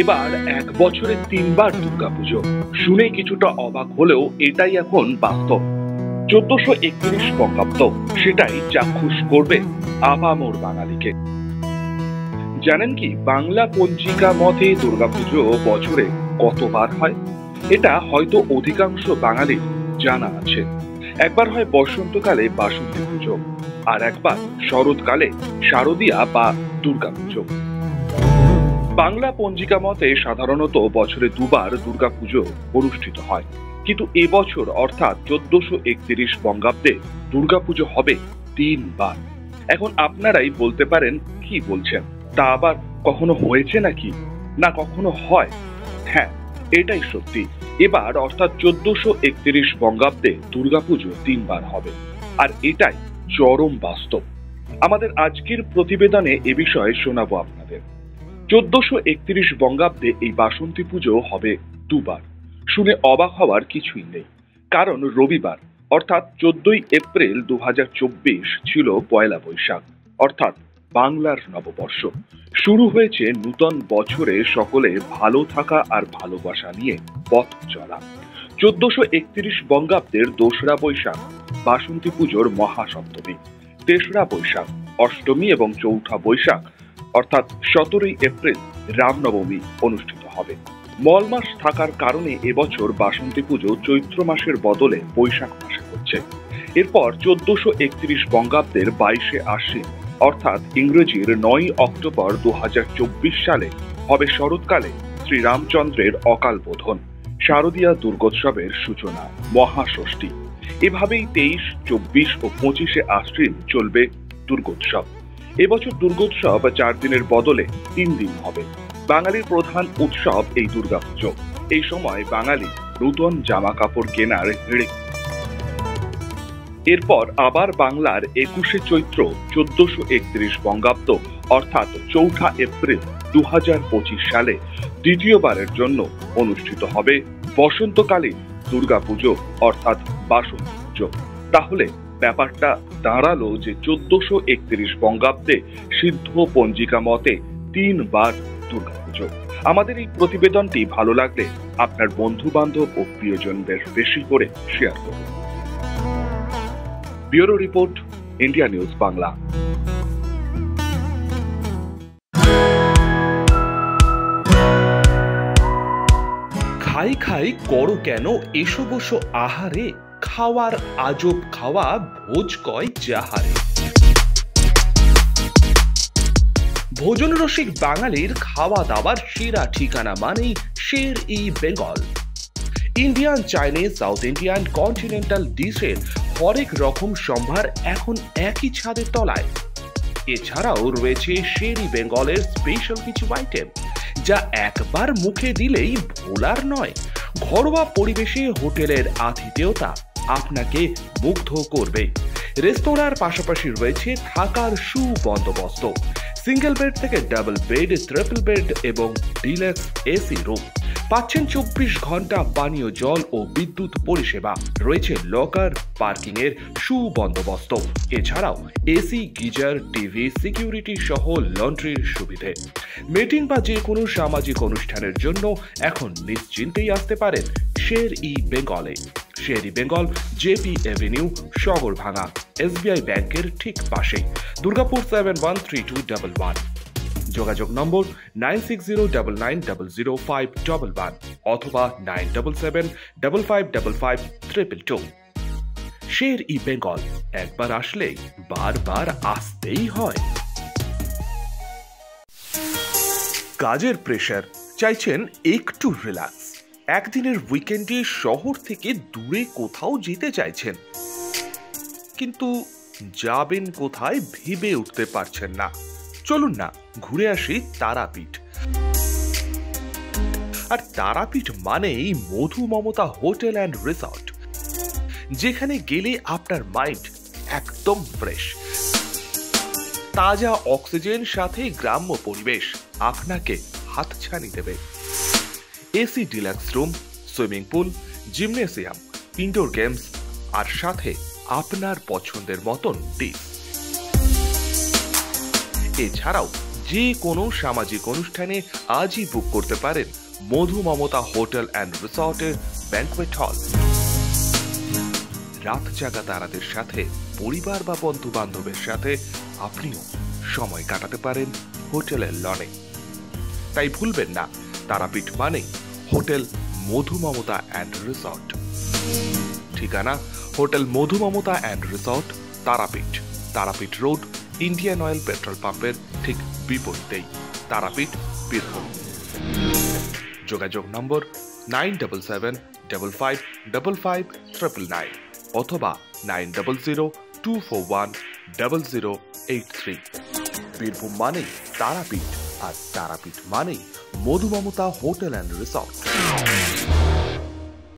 এবার এক বছরে 3 বার দুর্গাপুজো। শুনে কিছুটা অবাক হলেও এটাই এখন বাস্তব। 1431 বঙ্গাব্দ, সেটাই চাক্ষুষ করবে আপামর বাঙালিকে। জানেন কি, বাংলা পঞ্জিকা মতে দুর্গাপুজো বছরে কতবার হয়? এটা হয়তো অধিকাংশ বাঙালির জানা আছে। একবার হয় বসন্তকালে বাসন্তী পুজো, আর একবার শরৎকালে শারদীয়া বা দুর্গাপুজো। বাংলা পঞ্জিকা মতে সাধারণত বছরে 2 বার দুর্গাপুজো অনুষ্ঠিত হয়, কিন্তু এবছর অর্থাৎ 1431 বঙ্গাব্দে দুর্গাপুজো হবে 3 বার। এখন আপনারাই বলতে পারেন, কি বলছেন, তা আবার কখনো হয়েছে নাকি, না কখনো হয়? হ্যাঁ, এটাই সত্যি। এবার অর্থাৎ 1431 বঙ্গাব্দে দুর্গাপুজো 3 বার হবে, আর এটাই চরম বাস্তব। আমাদের আজকের প্রতিবেদনে এ বিষয়ে শোনাবো আপনাদের। 1431 বঙ্গাব্দে এই বাসন্তী পুজো হবে 2 বার। শুনে অবাক হওয়ার কিছুই নেই, কারণ রবিবার অর্থাৎ 14ই এপ্রিল 2024 ছিল পয়লা বৈশাখ, অর্থাৎ বাংলার নববর্ষ। শুরু হয়েছে নূতন বছরে সকলে ভালো থাকা আর ভালোবাসা নিয়ে পথ চলা। 1431 বঙ্গাব্দের 2রা বৈশাখ বাসন্তী পুজোর মহাসপ্তমী, 3রা বৈশাখ অষ্টমী এবং 4ঠা বৈশাখ অর্থাৎ 17ই এপ্রিল রামনবমী অনুষ্ঠিত হবে। মল মাস থাকার কারণে এবছর বাসন্তী পুজো চৈত্র মাসের বদলে বৈশাখ মাসে হচ্ছে। এরপর 1431 বঙ্গাব্দের 22শে আশ্বিন অর্থাৎ ইংরেজির 9ই অক্টোবর 2024 সালে হবে শরৎকালে শ্রীরামচন্দ্রের অকাল বোধন, শারদীয়া দুর্গোৎসবের সূচনা, মহাষষ্ঠী। এভাবেই 23, 24 ও 25শে আশ্বিন চলবে দুর্গোৎসব। এবছর দুর্গোৎসব 4 দিনের বদলে 3 দিন হবে। বাঙালির প্রধান উৎসব এই দুর্গাপুজো। এই সময় বাঙালি নূতন জামা কাপড় কেনার ভিড়ে। এরপর আবার বাংলার 21শে চৈত্র 1431 বঙ্গাব্দ অর্থাৎ 4ঠা এপ্রিল 2025 সালে দ্বিতীয়বারের জন্য অনুষ্ঠিত হবে বসন্তকালীন দুর্গাপুজো অর্থাৎ বাসন্তী পুজো। তাহলে ব্যাপারটা দাঁড়ালো যে 1431 বঙ্গাব্দে সিদ্ধ পঞ্জিকা মতে 3 বার দুর্গাপুজো। আমাদের এই প্রতিবেদনটি ভালো লাগলে আপনার বন্ধু বান্ধব ও প্রিয়জনদের বেশি করে শেয়ার করুন। Bureau report, India news Bangla. খাই খাই করো কেন এসো বসো আহারে, খাওয়ার আজব খাওয়া ভোজ কয় যাহারে। ভোজন রসিক বাঙালির খাওয়া দাওয়ার সেরা ঠিকানা মানেই Sher-e Bengal. Indian, Chinese, south Indian, continental ডিশের হরেক রকম সম্ভার এখন একই ছাদের তলায়। এছাড়াও রয়েছে শের-ই বেঙ্গলের স্পেশাল কিছু আইটেম, যা একবার মুখে দিলেই ভোলার নয়। ঘরোয়া পরিবেশে হোটেলের আতিথেয়তা আপনাকে মুগ্ধ করবে। রেস্তোরাঁর পাশাপাশি রয়েছে থাকার সুবন্দোবস্ত। সিঙ্গেল বেড থেকে ডাবল বেড, ট্রিপল বেড এবং ডিলাক্স এসি রুম। পাচ্ছেন 24 ঘন্টা পানীয় জল ও বিদ্যুৎ পরিষেবা। রয়েছে লকার, পার্কিং এর সুবন্দোবস্ত। এছাড়াও এসি, গিজার, টিভি, সিকিউরিটি সহ লন্ড্রির সুবিধে। মিটিং বা যে কোনো সামাজিক অনুষ্ঠানের জন্য এখন নিশ্চিন্তেই আসতে পারেন শের-ই বেঙ্গলে। Sher e Bengal, JP Avenue, Sagarbhanga, SBI ব্যাংকের ঠিক পাশে, দুর্গাপুর 713211। যোগাযোগ নম্বর 9609900511 অথবা 9775555222। শের-ই বেঙ্গল, একবার আসলেই বারবার আসতেই হয়। কাজের প্রেশার, চাইছেন একটু রিল্যাক্স। একদিনের উইকেন্ডে শহর থেকে দূরে কোথাও যেতে চাইছেন, কিন্তু যাবেন কোথায় ভেবে উঠতে পারছেন না। চলুন না ঘুরে আসি তারাপীঠ। আর তারাপীঠ মানেই মধু মমতা হোটেল অ্যান্ড রিসর্ট, যেখানে গেলে আপনার মাইন্ড একদম ফ্রেশ। তাজা অক্সিজেন সাথে গ্রাম্য পরিবেশ আপনাকে হাতছানি দেবে। AC deluxe room, swimming pool, gymnasium, indoor games আর সাথে আপনার পছন্দের মতন ডিশ। এছাড়াও যে কোনো সামাজিক অনুষ্ঠানে আজই বুক করতে পারেন মধু মমতা হোটেল অ্যান্ড রিসর্টের ব্যাংকুয়েট হল। রাত জাগা তারাদের সাথে, পরিবার বা বন্ধু বান্ধবের সাথে আপনিও সময় কাটাতে পারেন হোটেলের লনে। তাই ভুলবেন না, তারাপীঠ মানে hotel Madhu Mamata and resort. ঠিকানা hotel Madhu Mamata and resort, Tarapith, Tarapith road, Indian oil petrol পাম্পের ঠিক বিপরীতেই, তারাপীঠ, বীরভূম। যোগাযোগ নম্বর 9775555599 অথবা 9002410083। বীরভূম মানেই তারাপীঠ, আর তারাপীঠ মানেই মধু মমতা হোটেল অ্যান্ড রিসর্ট।